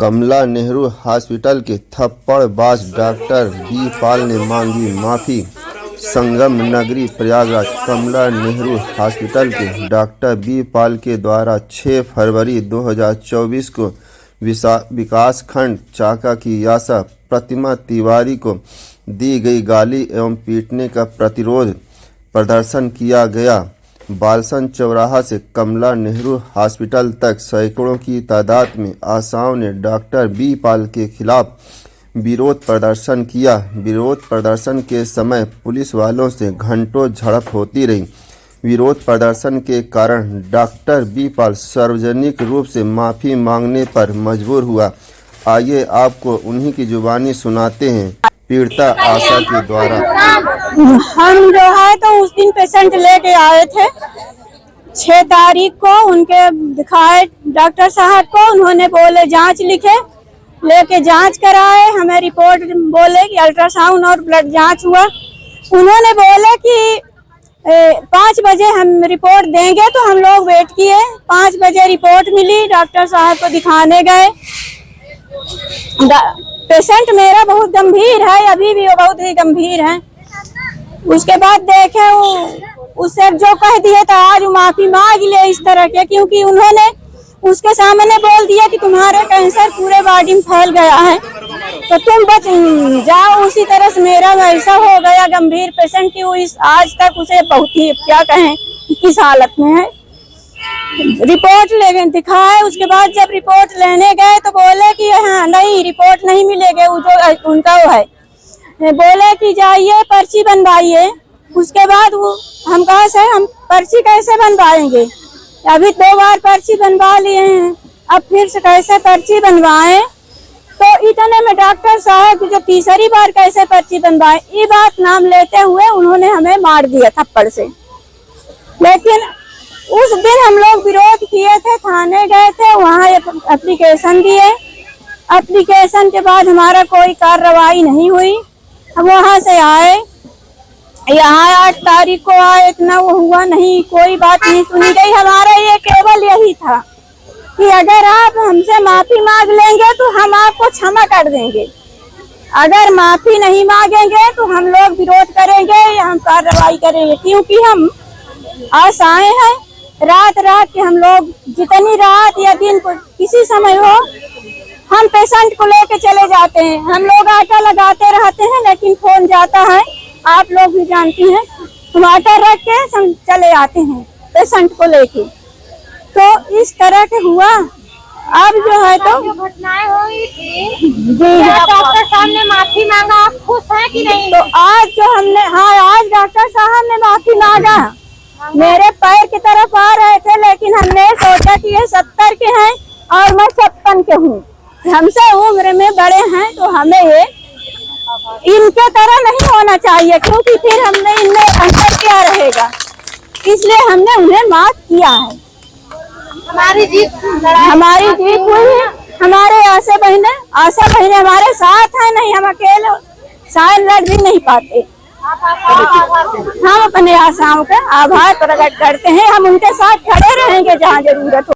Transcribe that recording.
कमला Nehru hospital के थप्पड़बाज doctor B पाल ने मांगी माफ़ी। संगम नगरी प्रयागराज। कमला नेहरू हॉस्पिटल के डॉक्टर बी पाल के द्वारा 6 फरवरी 2024 को विकास खंड चाका की यासा प्रतिमा तिवारी को दी गई गाली एवं पीटने का प्रतिरोध प्रदर्शन किया गया। बालसन चौराहा से कमला नेहरू हॉस्पिटल तक सैकड़ों की तादाद में आशाओं ने डॉक्टर बी पाल के खिलाफ विरोध प्रदर्शन किया। विरोध प्रदर्शन के समय पुलिस वालों से घंटों झड़प होती रही। विरोध प्रदर्शन के कारण डॉक्टर बी पाल सार्वजनिक रूप से माफ़ी मांगने पर मजबूर हुआ। आइए आपको उन्हीं की जुबानी सुनाते हैं पीड़िता आशा के द्वारा। हम जो है तो उस दिन पेशेंट लेके आए थे 6 तारीख को, उनके दिखाए डॉक्टर साहब को, उन्होंने बोले जांच लिखे, लेके जांच कराए, हमें रिपोर्ट बोले कि अल्ट्रासाउंड और ब्लड जांच हुआ। उन्होंने बोले कि 5 बजे हम रिपोर्ट देंगे, तो हम लोग वेट किए। 5 बजे रिपोर्ट मिली, डॉक्टर साहब को दिखाने गए। पेशेंट मेरा बहुत गंभीर है, अभी भी वो बहुत ही गंभीर है। उसके बाद देखे उससे जो कह दिए तो आज माफी मांग ले इस तरह के, क्योंकि उन्होंने उसके सामने बोल दिया कि तुम्हारे कैंसर पूरे बॉडी में फैल गया है तो तुम बच जाओ। उसी तरह से मेरा वैसा हो गया गंभीर पेशेंट की आज तक उसे बहुत ही क्या कहें किस हालत में है। रिपोर्ट ले दिखाए, उसके बाद जब रिपोर्ट लेने गए तो बोले कि हाँ नहीं रिपोर्ट नहीं मिलेगी, वो जो उनका वो है, बोले कि जाइए पर्ची बनवाइए। उसके बाद वो हम कहा से हम पर्ची कैसे बनवाएंगे, अभी 2 बार पर्ची बनवा लिए हैं, अब फिर से कैसे पर्ची बनवाएं। तो इतने में डॉक्टर साहब जो तीसरी बार कैसे पर्ची बनवाए, ये बात नाम लेते हुए उन्होंने हमें मार दिया थप्पड़ से। लेकिन उस दिन हम लोग विरोध किए थे, थाने गए थे, वहाँ एप्लीकेशन दिए। एप्लीकेशन के बाद हमारा कोई कार्रवाई नहीं हुई। हम वहाँ से आए, यहाँ 8 तारीख को आए, इतना वो हुआ नहीं, कोई बात नहीं सुनी गई। हमारा ये केवल यही था कि अगर आप हमसे माफी मांग लेंगे तो हम आपको क्षमा कर देंगे, अगर माफी नहीं मांगेंगे तो हम लोग विरोध करेंगे या हम कार्रवाई करेंगे। क्योंकि हम आशाएं हैं, रात के हम लोग जितनी रात या दिन किसी समय हो हम पेशेंट को लेके चले जाते हैं। हम लोग आटा लगाते रहते हैं, लेकिन फोन जाता है, आप लोग भी जानती हैं, हम आटा रख के हम चले आते हैं पेशेंट को लेके। तो इस तरह के हुआ। अब जो है तो घटनाएं हुई थी डॉक्टर साहब ने माफी मांगा, आप खुश हैं कि नहीं? तो आज जो हमने आज डॉक्टर साहब ने माफी मांगा। मेरे पैर की तरफ आ रहे थे, लेकिन हमने सोचा कि ये 70 के हैं और मैं 56 के हूँ, हमसे उम्र में बड़े हैं, तो हमें ये इनके तरह नहीं होना चाहिए, क्योंकि फिर हमने इनमें अंतर क्या रहेगा, इसलिए हमने उन्हें माफ किया है। हमारी जीत हुई है। हमारे आशा बहने हमारे साथ है, नहीं हम अकेले शायद लड़ भी नहीं पाते। हम अपने आशाओं का आभार प्रकट करते हैं, हम उनके साथ खड़े रहेंगे जहाँ जरूरत हो।